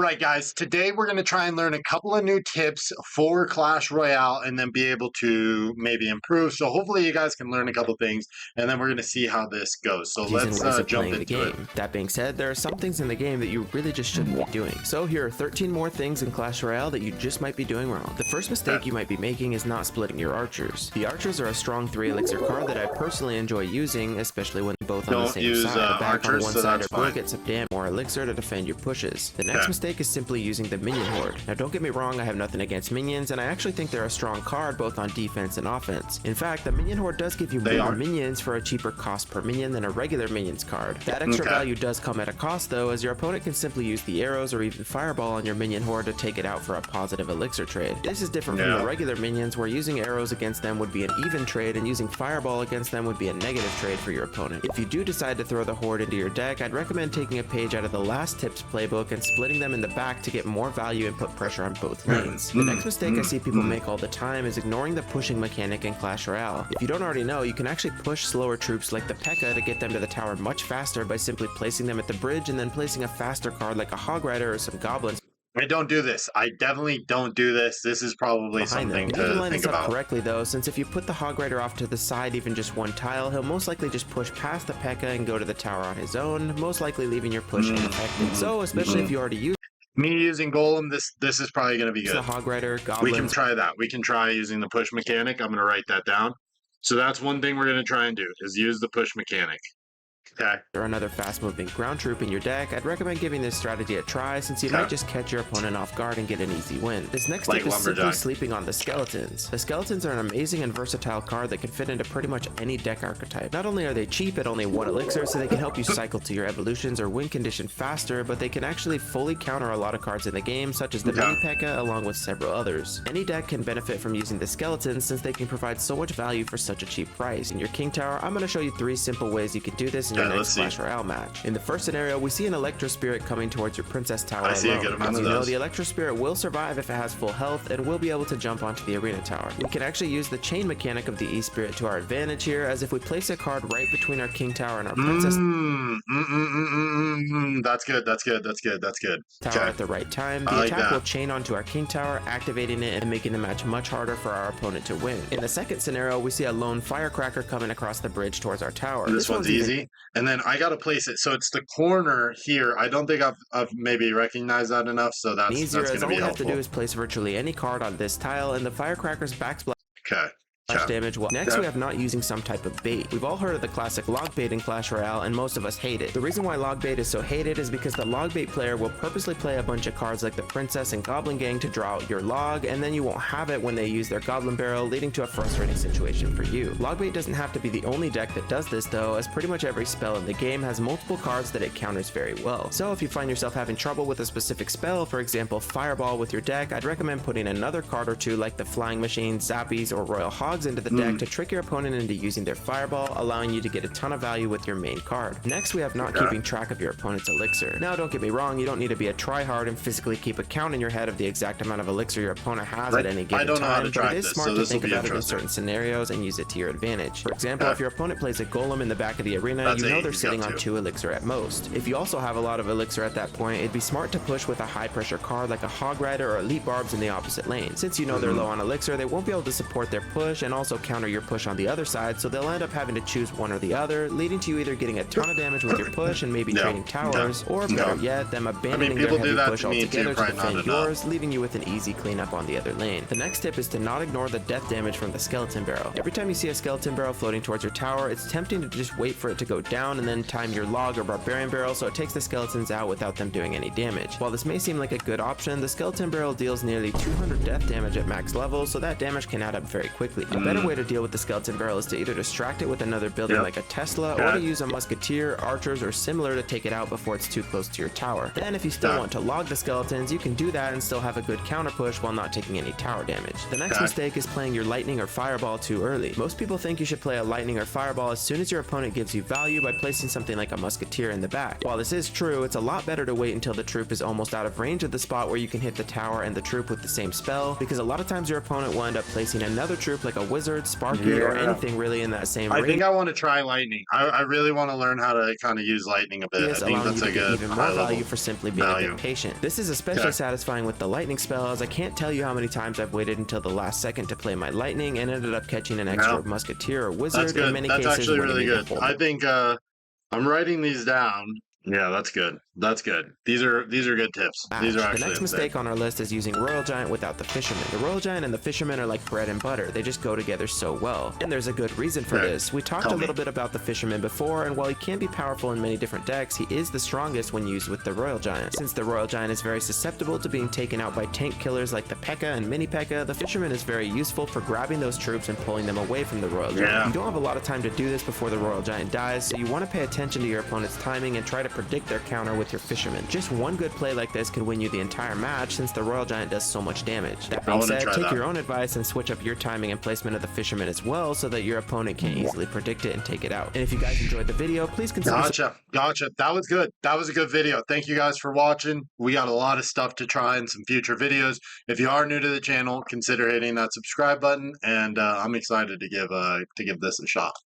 right, guys, today we're going to try and learn a couple of new tips for Clash Royale and then be able to maybe improve. So hopefully you guys can learn a couple things and then we're going to see how this goes. So And let's ways of jump playing the into it. game. That being said, there are some things in the game that you really just shouldn't be doing. So here are 13 more things in Clash Royale that you just might be doing wrong. The first mistake you might be making is not splitting your archers. The archers are a strong 3 elixir card that I personally enjoy using, especially when both on the Don't same use, side. The back on archers, one so side that's or both fine. get some damn more elixir to defend your pushes. The next mistake is simply using the minion horde. Now don't get me wrong, I have nothing against minions, and I actually think they're a strong card both on defense and offense. In fact, the minion horde does give you more minions for a cheaper cost per minion than a regular minions card. That extra value does come at a cost though, as your opponent can simply use the arrows or even fireball on your minion horde to take it out for a positive elixir trade. This is different from the regular minions, where using arrows against them would be an even trade and using fireball against them would be a negative trade for your opponent. If you do decide to throw the horde into your deck, I'd recommend taking a page out of the last tips playbook and splitting them in the back to get more value and put pressure on both lanes. The next mistake I see people make all the time is ignoring the pushing mechanic in Clash Royale. If you don't already know, you can actually push slower troops like the P.E.K.K.A. to get them to the tower much faster by simply placing them at the bridge and then placing a faster card like a Hog Rider or some goblins. I don't do this. I definitely don't do this. This is probably something to think about. Correctly though, since if you put the Hog Rider off to the side even just one tile, he'll most likely just push past the P.E.K.K.A. and go to the tower on his own, most likely leaving your push unaffected. So especially if you already use me using Golem, this is probably going to be good. the Hog Rider, goblins. We can try that. We can try using the push mechanic. I'm going to write that down. So that's one thing we're going to try and do, is use the push mechanic. Okay. Or another fast-moving ground troop in your deck, I'd recommend giving this strategy a try, since you might just catch your opponent off guard and get an easy win. This next tip is simply sleeping on the skeletons. The skeletons are an amazing and versatile card that can fit into pretty much any deck archetype. Not only are they cheap at only 1 elixir, so they can help you cycle to your evolutions or win condition faster, but they can actually fully counter a lot of cards in the game, such as the mini P.E.K.K.A. along with several others. Any deck can benefit from using the skeletons since they can provide so much value for such a cheap price. In your King Tower, I'm going to show you 3 simple ways you can do this in your next Clash Royale match. In the first scenario, we see an Electro Spirit coming towards your Princess Tower alone. I see a good amount of those. The Electro Spirit will survive if it has full health and will be able to jump onto the arena tower. We can actually use the chain mechanic of the E-Spirit to our advantage here, as if we place a card right between our King Tower and our Princess That's good, that's good, that's good, that's good. Tower at the right time, the attack will chain onto our King Tower, activating it and making the match much harder for our opponent to win. In the second scenario, we see a lone Firecracker coming across the bridge towards our tower. This one's easy. And then I gotta place it, so it's the corner here. I don't think I've maybe recognized that enough, so that's easier, gonna be helpful. All we have to do is place virtually any card on this tile, and the Firecracker's backsplash damage. Next, we have not using some type of bait. We've all heard of the classic log bait in Clash Royale, and most of us hate it. The reason why log bait is so hated is because the log bait player will purposely play a bunch of cards like the Princess and Goblin Gang to draw out your log, and then you won't have it when they use their Goblin Barrel, leading to a frustrating situation for you. Log bait doesn't have to be the only deck that does this though, as pretty much every spell in the game has multiple cards that it counters very well. So if you find yourself having trouble with a specific spell, for example Fireball with your deck, I'd recommend putting another card or two like the Flying Machine, Zappies, or Royal Hogs into the deck to trick your opponent into using their Fireball, allowing you to get a ton of value with your main card. Next, we have not keeping track of your opponent's elixir. Now don't get me wrong, you don't need to be a tryhard and physically keep a count in your head of the exact amount of elixir your opponent has at any given time, but it is smart to think about it in certain scenarios and use it to your advantage. For example, if your opponent plays a golem in the back of the arena, you know they're sitting on 2 elixir at most. If you also have a lot of elixir at that point, it'd be smart to push with a high pressure card like a Hog Rider or Elite Barbs in the opposite lane. Since you know they're low on elixir, they won't be able to support their push and also counter your push on the other side, so they'll end up having to choose one or the other, leading to you either getting a ton of damage with your push and maybe trading towers, or better yet, them abandoning their heavy push altogether to defend yours, leaving you with an easy cleanup on the other lane. The next tip is to not ignore the death damage from the Skeleton Barrel. Every time you see a Skeleton Barrel floating towards your tower, it's tempting to just wait for it to go down and then time your log or Barbarian Barrel so it takes the skeletons out without them doing any damage. While this may seem like a good option, the Skeleton Barrel deals nearly 200 death damage at max level, so that damage can add up very quickly. A better way to deal with the Skeleton Barrel is to either distract it with another building like a Tesla, or to use a Musketeer, Archers, or similar to take it out before it's too close to your tower. Then if you still want to log the skeletons, you can do that and still have a good counter push while not taking any tower damage. The next mistake is playing your Lightning or Fireball too early. Most people think you should play a Lightning or Fireball as soon as your opponent gives you value by placing something like a Musketeer in the back. While this is true, it's a lot better to wait until the troop is almost out of range of the spot where you can hit the tower and the troop with the same spell, because a lot of times your opponent will end up placing another troop like a a Wizard, Sparky, or anything really in that same range. I think I want to try Lightning. I really want to learn how to kind of use Lightning a bit. I think that's a good even more value for simply being a bit patient. This is especially satisfying with the Lightning spell, as I can't tell you how many times I've waited until the last second to play my Lightning and ended up catching an extra Musketeer or Wizard. That's good. In many That's cases, actually really good. I think I'm writing these down. Yeah, that's good. That's good. These are good tips. These are actually the next mistake on our list is using Royal Giant without the Fisherman. The Royal Giant and the Fisherman are like bread and butter. They just go together so well. And there's a good reason for this. We talked a little bit about the Fisherman before, and while he can be powerful in many different decks, he is the strongest when used with the Royal Giant. Since the Royal Giant is very susceptible to being taken out by tank killers like the P.E.K.K.A. and Mini P.E.K.K.A., the Fisherman is very useful for grabbing those troops and pulling them away from the Royal Giant. You don't have a lot of time to do this before the Royal Giant dies, so you want to pay attention to your opponent's timing and try to predict their counter with your Fisherman. Just one good play like this could win you the entire match, since the Royal Giant does so much damage. That being said, take your own advice and switch up your timing and placement of the Fisherman as well, so that your opponent can easily predict it and take it out. And if you guys enjoyed the video, please consider... Gotcha. That was good. That was a good video. Thank you guys for watching. We got a lot of stuff to try in some future videos. If you are new to the channel, consider hitting that subscribe button, and I'm excited to give this a shot.